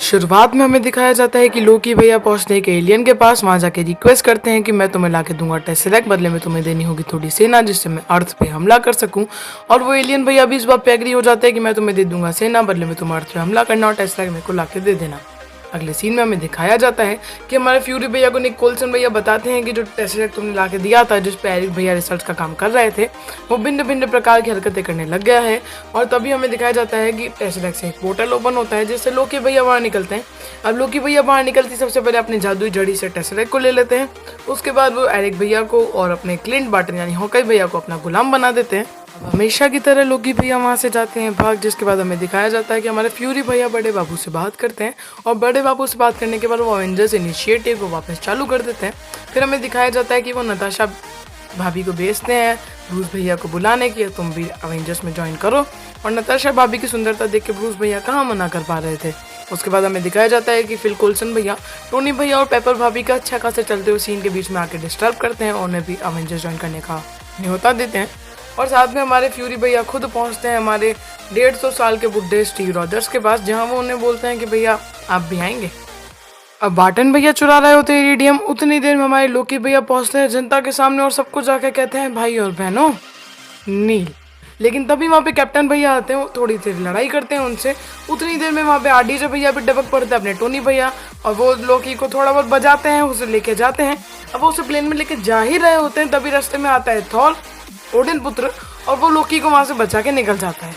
शुरुआत में हमें दिखाया जाता है कि लोकी भैया पहुंचते हैं एक एलियन के पास। वहां जाके रिक्वेस्ट करते हैं कि मैं तुम्हें लाके दूंगा टेसरेक्ट, बदले में तुम्हें देनी होगी थोड़ी सेना जिससे मैं अर्थ पे हमला कर सकूं। और वो एलियन भैया भी इस बात पे एग्री हो जाते हैं कि मैं तुम्हें दे दूंगा सेना, बदले में तुम अर्थ पे हमला करना और टेसरेक्ट मेरे को लाके दे देना। अगले सीन में हमें दिखाया जाता है कि हमारे फ्यूरी भैया को निक कोल्सन भैया बताते हैं कि जो टेसरेक्ट तुमने लाके दिया था, जिस पे एरिक भैया रिसर्च का काम कर रहे थे, वो भिन्न भिन्न प्रकार की हरकतें करने लग गया है। और तभी हमें दिखाया जाता है कि टेसरेक्ट से एक पोर्टल ओपन होता है जिससे लोकी भैया बाहर निकलते हैं। अब लोकी भैया बाहर निकलती सबसे पहले अपनी जादुई झड़ी से टेसरेक्ट को ले लेते हैं। उसके बाद वो एरिक भैया को और अपने क्लिंट बार्टन यानी हॉकाई भैया को अपना गुलाम बना देते हैं। अब हमेशा की तरह लोकी भैया वहाँ से जाते हैं भाग, जिसके बाद हमें दिखाया जाता है कि हमारे फ्यूरी भैया बड़े बाबू से बात करते हैं और बड़े बाबू से बात करने के बाद वो अवेंजर्स इनिशिएटिव को वापस चालू कर देते हैं। फिर हमें दिखाया जाता है कि वो नताशा भाभी को भेजते हैं ब्रूस भैया को बुलाने की, तुम भी अवेंजर्स में ज्वाइन करो। और नताशा भाभी की सुंदरता देख के ब्रूस भैया कहाँ मना कर पा रहे थे। उसके बाद हमें दिखाया जाता है कि फिल कोल्सन भैया टोनी भैया और पेपर भाभी का अच्छा खासा चलते हुए सीन के बीच में आके डिस्टर्ब करते हैं और उन्हें भी अवेंजर्स ज्वाइन करने का न्योता देते हैं। और साथ में हमारे फ्यूरी भैया खुद पहुंचते हैं हमारे 150 साल के बुढ़े स्टीव रॉजर्स के पास, जहां वो उन्हें बोलते हैं कि भैया आप भी आएंगे। अब बार्टन भैया चुरा रहे होते हैं इरिडियम। उतनी देर में हमारे लोकी भैया पहुंचते हैं जनता के सामने और सबको जाके कहते हैं भाई और बहनों नील। लेकिन तभी वहाँ पे कैप्टन भैया आते हैं, वो थोड़ी देर लड़ाई करते हैं उनसे। उतनी देर में वहाँ पे आरडीजे भैया भी डबक पड़ते हैं अपने टोनी भैया और वो लोकी को थोड़ा बहुत बजाते हैं, उसे लेके जाते हैं। अब वो उसे प्लेन में लेके जा ही रहे होते हैं, तभी रास्ते में आता है थॉर ओडिन पुत्र और वो लोकी को वहाँ से बचा के निकल जाता है।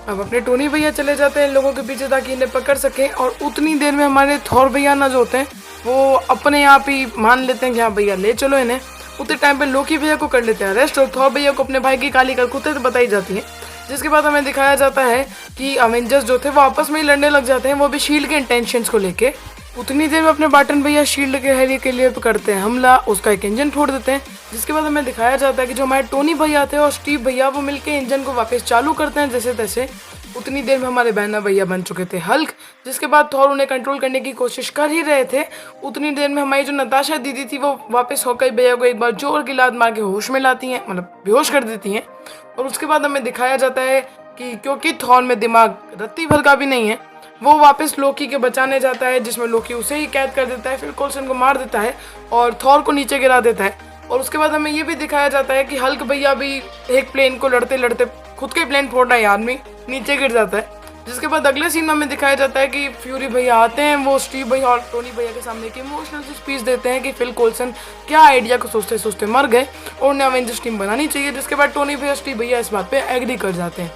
अब अपने टोनी भैया चले जाते हैं लोगों के पीछे ताकि इन्हें पकड़ सके। और उतनी देर में हमारे थॉर भैया ना जो होते हैं वो अपने आप ही मान लेते हैं कि हाँ भैया ले चलो इन्हें। उतने टाइम पे लोकी भैया को कर लेते हैं अरेस्ट और थॉर भैया को अपने भाई की काली करतूतें बताई जाती है। जिसके बाद हमें दिखाया जाता है कि अवेंजर्स जो थे वो आपस में ही लड़ने लग जाते हैं, वो भी शील्ड के इंटेंशंस को लेके। उतनी देर में अपने बार्टन भैया शील्ड के हैरी के लिए करते हैं हमला, उसका एक इंजन फोड़ देते हैं। जिसके बाद हमें दिखाया जाता है कि जो हमारे टोनी भैया थे और स्टीव भैया वो मिलके इंजन को वापस चालू करते हैं जैसे तैसे। उतनी देर में हमारे बहना भैया बन चुके थे हल्क, जिसके बाद थॉर उन्हें कंट्रोल करने की कोशिश कर ही रहे थे। उतनी देर में हमारी जो नताशा दीदी थी वो वापस हॉकाई भैया को एक बार जोर की लात मार के होश में लाती हैं, मतलब बेहोश कर देती हैं। और उसके बाद हमें दिखाया जाता है कि क्योंकि थॉर में दिमाग रत्ती भर का भी नहीं है, वो वापस लोकी के बचाने जाता है, जिसमें लोकी उसे ही कैद कर देता है, फिर कोल्सन को मार देता है और थॉर को नीचे गिरा देता है। और उसके बाद हमें ये भी दिखाया जाता है कि हल्क भैया भी एक प्लेन को लड़ते लड़ते खुद के प्लेन फोड़ रहा है आदमी, नीचे गिर जाता है। जिसके बाद अगले सीन में हमें दिखाया जाता है कि फ्यूरी भैया आते हैं, वो स्टीव भैया और टोनी भैया के सामने एक इमोशनल सी स्पीच देते हैं कि फिल कोल्सन क्या आइडिया को सोचते सोचते मर गए और उन्हें अवेंजर्स टीम बनानी चाहिए। जिसके बाद टोनी भैया स्टीव भैया इस बात पे एग्री कर जाते हैं।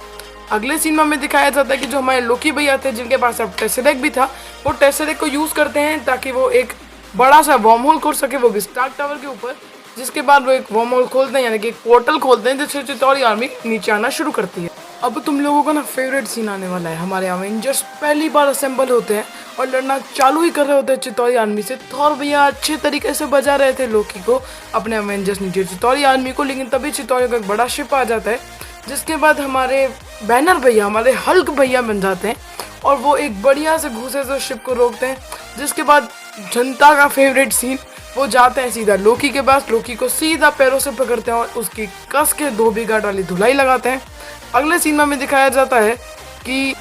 अगले सीन में हमें दिखाया जाता है कि जो हमारे लोकी भैया थे जिनके पास अब टेसरेक्ट भी था, वो टेसरेक्ट को यूज करते हैं ताकि वो एक बड़ा सा वर्म होल खोल सके, वो भी स्टार्क टावर के ऊपर। जिसके बाद वो एक वर्म होल खोलते हैं, यानी कि एक पोर्टल खोलते हैं, जिससे चितौरी आर्मी नीचे आना शुरू करती है। अब तुम लोगों का ना फेवरेट सीन आने वाला है। हमारे अवेंजर्स पहली बार असेंबल होते हैं और लड़ना चालू ही कर रहे होते हैं चितौरी आर्मी से। थॉर भैया अच्छे तरीके से बजा रहे थे लोकी को, अपने अवेंजर्स नीचे चितौरी आर्मी को, लेकिन तभी चितौरी का एक बड़ा शिप आ जाता है। जिसके बाद हमारे बैनर भैया हमारे हल्क भैया बन जाते हैं और वो एक बढ़िया से घुसे से शिप को रोकते हैं। जिसके बाद जनता का फेवरेट सीन, वो जाते हैं सीधा लोकी के पास, लोकी को सीधा पैरों से पकड़ते हैं और उसकी कस के धोबी घाट वाली धुलाई लगाते हैं। अगले सीन में हमें दिखाया जाता है कि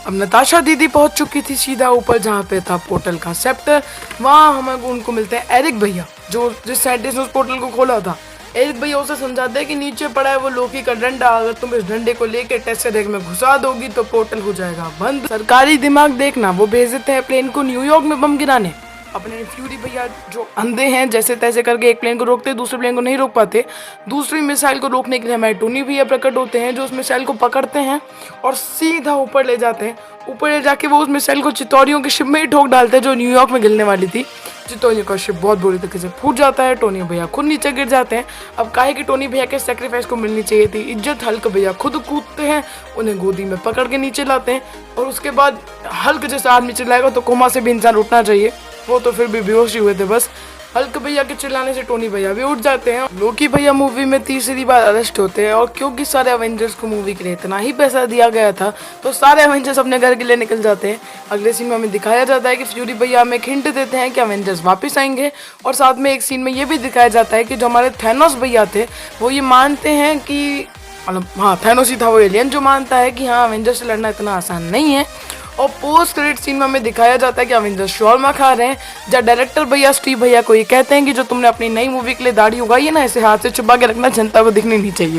अब नताशा दीदी पहुंच चुकी थी सीधा ऊपर जहाँ पे था पोर्टल का सेप्टर। वहाँ हमें उनको मिलते हैं एरिक भैया, जो जिस साइंटिस्ट ने उस पोर्टल को खोला था। एरिक भैया उसे समझाते हैं कि नीचे पड़ा है वो लोकी का डंडा, अगर तुम इस डंडे को लेके टेसरेक्ट में घुसा दोगी तो पोर्टल हो जाएगा बंद। सरकारी दिमाग देखना, वो भेज देते हैं प्लेन को न्यूयॉर्क में बम गिराने। अपने फ्यूरी भैया जो अंधे हैं जैसे तैसे करके एक प्लेन को रोकते हैं, दूसरे प्लेन को नहीं रोक पाते। दूसरी मिसाइल को रोकने के लिए हमारे टोनी भैया प्रकट होते हैं, जो उस मिसाइल को पकड़ते हैं और सीधा ऊपर ले जाते हैं। ऊपर ले जाके वो उस मिसाइल को चितौरियों की शिप में ही ठोक डालते हैं जो न्यूयॉर्क में गिरने वाली थी। चितौरियों का शिप बहुत बुरी तरीके से फूट जाता है, टोनी भैया खुद नीचे गिर जाते हैं। अब काहे कि टोनी भैया के सेक्रीफाइस को मिलनी चाहिए थी इज्जत, हल्क भैया खुद कूदते हैं, उन्हें गोदी में पकड़ के नीचे लाते हैं। और उसके बाद हल्क जैसा आदमी चिल्लाएगा तो कोमा से भी इंसान उठना चाहिए, वो तो फिर भी बेहोश ही हुए थे बस। हल्क भैया के चिल्लाने से टोनी भैया भी उठ जाते हैं। लोकी भैया मूवी में तीसरी बार अरेस्ट होते हैं और क्योंकि सारे अवेंजर्स को मूवी के लिए इतना ही पैसा दिया गया था तो सारे अवेंजर्स अपने घर के लिए निकल जाते हैं। अगले सीन में हमें दिखाया जाता है कि फ्यूरी भैया हमें हिंट देते हैं कि अवेंजर्स वापस आएंगे। और साथ में एक सीन में ये भी दिखाया जाता है कि जो हमारे थैनोस भैया थे वो ये मानते हैं कि मतलब हाँ थैनोस ही था वो एलियन जो मानता है कि हाँ अवेंजर्स से लड़ना इतना आसान नहीं है और पोस्ट क्रेडिट सीन में हमें दिखाया जाता है कि अविंदर शॉर्मा खा रहे हैं, जहाँ डायरेक्टर भैया स्टीव भैया को ये कहते हैं कि जो तुमने अपनी नई मूवी के लिए दाढ़ी उगाई है ना, इसे हाथ से छुपा के रखना, जनता को दिखनी नहीं चाहिए।